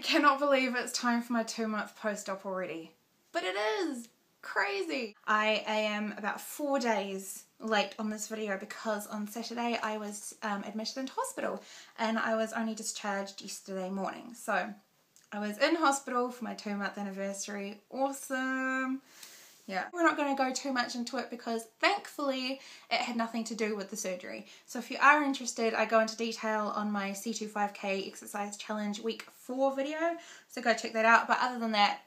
cannot believe it's time for my 2-month post-op already. But it is! Crazy! I am about 4 days late on this video because on Saturday I was admitted into hospital and I was only discharged yesterday morning. So I was in hospital for my 2-month anniversary. Awesome! Yeah, we're not going to go too much into it because thankfully it had nothing to do with the surgery. So if you are interested, I go into detail on my C2 5K exercise challenge week 4 video. So go check that out. But other than that,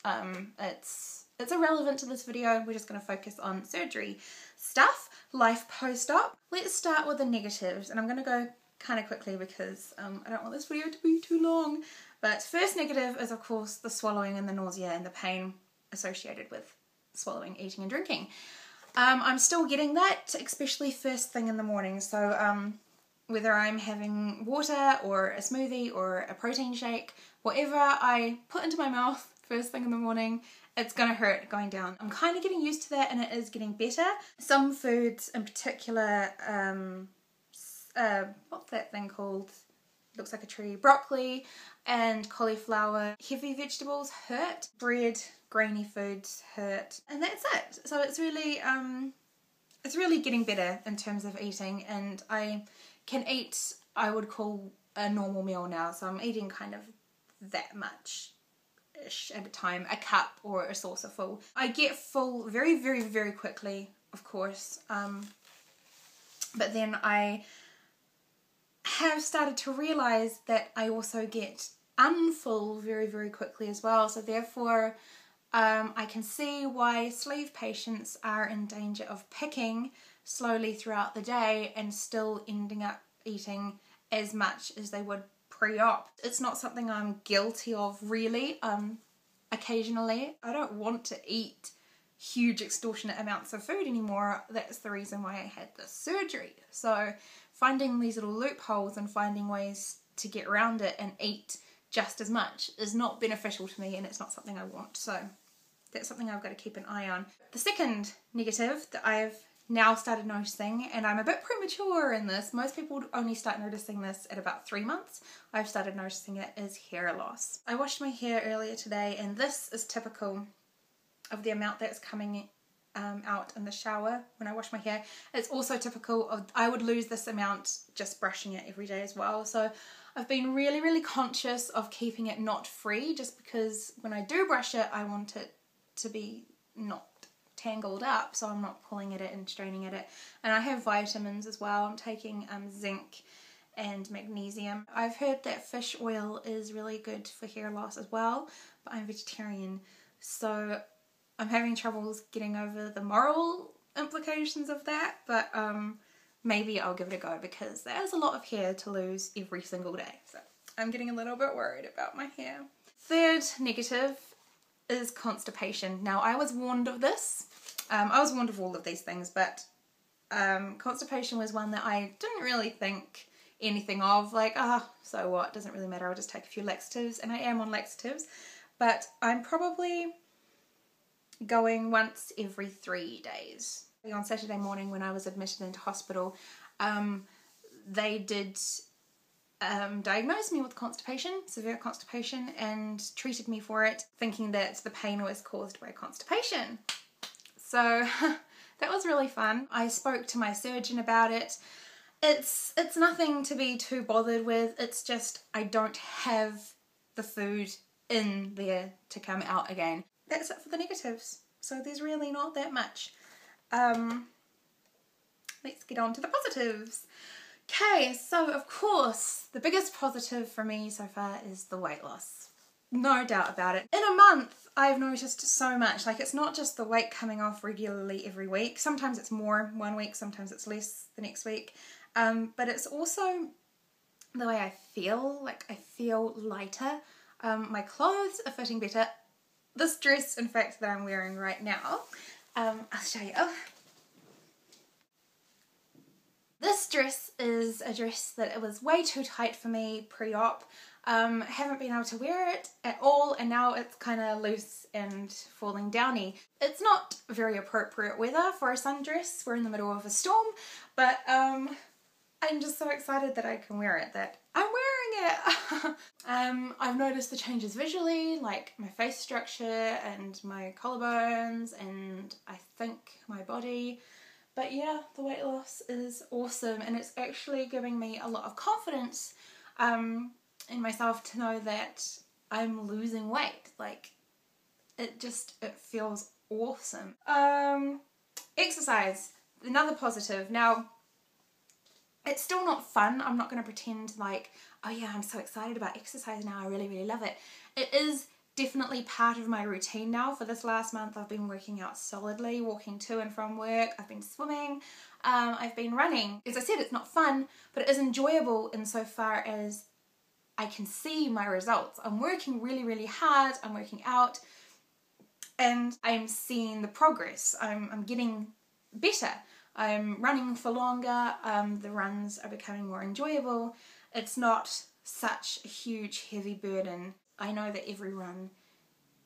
it's irrelevant to this video. We're just going to focus on surgery stuff, life post-op. Let's start with the negatives, and I'm going to go kind of quickly because I don't want this video to be too long. But first negative is of course the swallowing and the nausea and the pain associated with swallowing, eating and drinking. I'm still getting that, especially first thing in the morning. So whether I'm having water or a smoothie or a protein shake, whatever I put into my mouth first thing in the morning, it's gonna hurt going down. I'm kind of getting used to that and it is getting better. Some foods in particular, what's that thing called? Looks like a tree. Broccoli and cauliflower. Heavy vegetables hurt. Bread, grainy foods hurt. And that's it. So it's really getting better in terms of eating, and I can eat, I would call, a normal meal now. So I'm eating kind of that much-ish at a time. A cup or a saucer full. I get full very, very, very quickly, of course. But then I have started to realise that I also get unfull very, very quickly as well. So therefore I can see why sleeve patients are in danger of picking slowly throughout the day and still ending up eating as much as they would pre-op. It's not something I'm guilty of really. Occasionally I don't want to eat huge extortionate amounts of food anymore. That's the reason why I had this surgery. So finding these little loopholes and finding ways to get around it and eat just as much is not beneficial to me, and it's not something I want. So that's something I've got to keep an eye on. The second negative that I've now started noticing, and I'm a bit premature in this, most people only start noticing this at about 3 months. I've started noticing it, is hair loss. I washed my hair earlier today, and this is typical of the amount that's coming out in the shower when I wash my hair. It's also typical of, I would lose this amount just brushing it every day as well. So I've been really, really conscious of keeping it not free, just because when I do brush it, I want it to be not tangled up, so I'm not pulling at it and straining at it. And I have vitamins as well. I'm taking zinc and magnesium. I've heard that fish oil is really good for hair loss as well, but I'm vegetarian, so I'm having troubles getting over the moral implications of that, but maybe I'll give it a go because there's a lot of hair to lose every single day. So I'm getting a little bit worried about my hair. Third negative is constipation. Now I was warned of this. I was warned of all of these things, but constipation was one that I didn't really think anything of. Like, so what? Doesn't really matter. I'll just take a few laxatives, and I am on laxatives, but I'm probably going once every 3 days. On Saturday morning when I was admitted into hospital, they did diagnose me with constipation, severe constipation, and treated me for it, thinking that the pain was caused by constipation. So that was really fun. I spoke to my surgeon about it. It's nothing to be too bothered with. It's just I don't have the food in there to come out again. That's it for the negatives. So there's really not that much. Let's get on to the positives. Okay, so of course, the biggest positive for me so far is the weight loss. No doubt about it. In a month, I've noticed so much. Like, it's not just the weight coming off regularly every week. Sometimes it's more one week, sometimes it's less the next week. But it's also the way I feel. Like, I feel lighter. My clothes are fitting better. This dress, in fact, that I'm wearing right now, I'll show you. This dress is a dress that it was way too tight for me pre-op. Haven't been able to wear it at all, and now it's kind of loose and falling downy. It's not very appropriate weather for a sundress. We're in the middle of a storm, but I'm just so excited that I can wear it that I'm wearing yeah. I've noticed the changes visually, like my face structure and my collarbones and I think my body. But yeah, the weight loss is awesome, and it's actually giving me a lot of confidence in myself to know that I'm losing weight. Like, it feels awesome. Exercise, another positive. Now, it's still not fun. I'm not going to pretend like, oh yeah, I'm so excited about exercise now. I really, really love it. It is definitely part of my routine now. For this last month, I've been working out solidly, walking to and from work. I've been swimming. I've been running. As I said, it's not fun, but it is enjoyable insofar as I can see my results. I'm working really, really hard. I'm working out and I'm seeing the progress. I'm getting better. I'm running for longer. The runs are becoming more enjoyable. It's not such a huge, heavy burden. I know that every run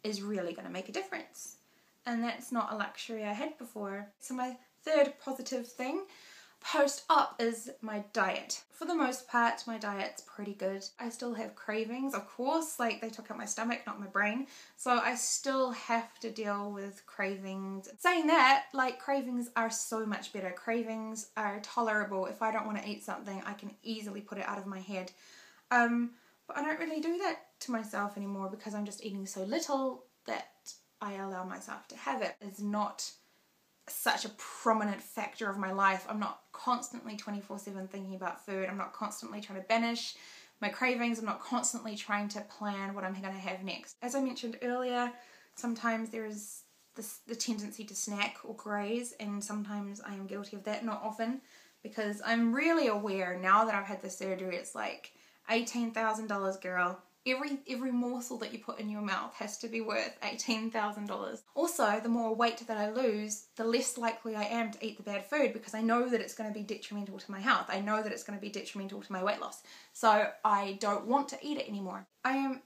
is really going to make a difference, and that's not a luxury I had before. So my third positive thing post-op is my diet. For the most part, my diet's pretty good. I still have cravings, of course, like they took out my stomach, not my brain, so I still have to deal with cravings. Saying that, like, cravings are so much better. Cravings are tolerable. If I don't want to eat something, I can easily put it out of my head. But I don't really do that to myself anymore because I'm just eating so little that I allow myself to have it. It's not such a prominent factor of my life. I'm not constantly 24/7 thinking about food. I'm not constantly trying to banish my cravings. I'm not constantly trying to plan what I'm going to have next. As I mentioned earlier, sometimes there is the tendency to snack or graze, and sometimes I am guilty of that, not often, because I'm really aware now that I've had the surgery. It's like $18,000, girl. Every morsel that you put in your mouth has to be worth $18,000. Also, the more weight that I lose, the less likely I am to eat the bad food because I know that it's going to be detrimental to my health. I know that it's going to be detrimental to my weight loss. So I don't want to eat it anymore. I am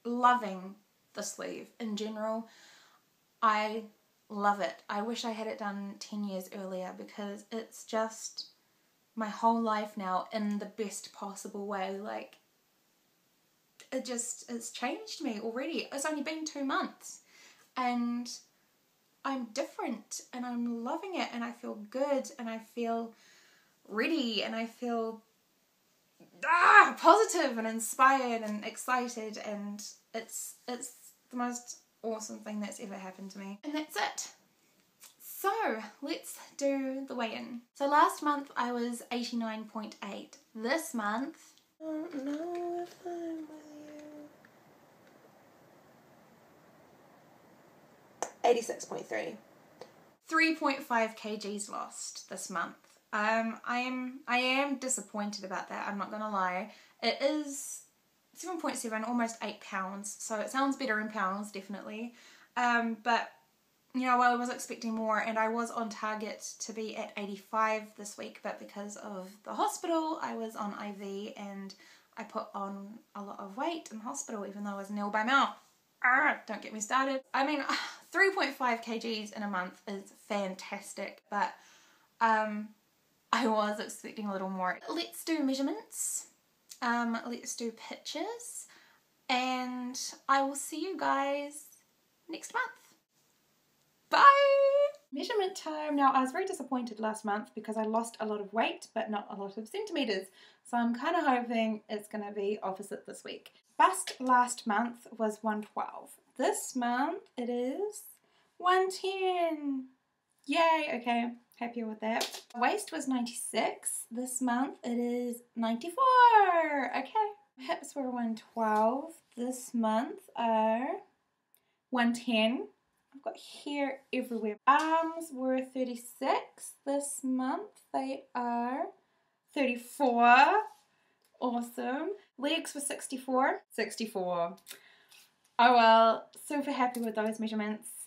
loving the sleeve in general. I love it. I wish I had it done 10 years earlier because it's just my whole life now in the best possible way. Like, it's changed me already. It's only been 2 months and I'm different and I'm loving it and I feel good and I feel ready and I feel positive and inspired and excited, and it's the most awesome thing that's ever happened to me. And that's it. So let's do the weigh-in. So last month I was 89.8. This month, I don't know if I'm with you. 86.3. 3.5 kgs lost this month. I am disappointed about that, I'm not gonna lie. It is 7.7, almost 8 pounds, so it sounds better in pounds, definitely. But you know, I was expecting more, and I was on target to be at 85 this week, but because of the hospital, I was on IV and I put on a lot of weight in hospital, even though I was nil by mouth. Don't get me started. I mean, 3.5 kgs in a month is fantastic, but I was expecting a little more. Let's do measurements. Let's do pictures, and I will see you guys next month. Bye! Measurement time. Now, I was very disappointed last month because I lost a lot of weight, but not a lot of centimetres. So I'm kind of hoping it's going to be opposite this week. Bust last month was 112. This month it is 110. Yay, okay, happy with that. Waist was 96. This month it is 94. Okay. Hips were 112. This month are 110. I've got hair everywhere. Arms were 36. This month they are 34. Awesome. Legs were 64. 64. Oh well, super happy with those measurements.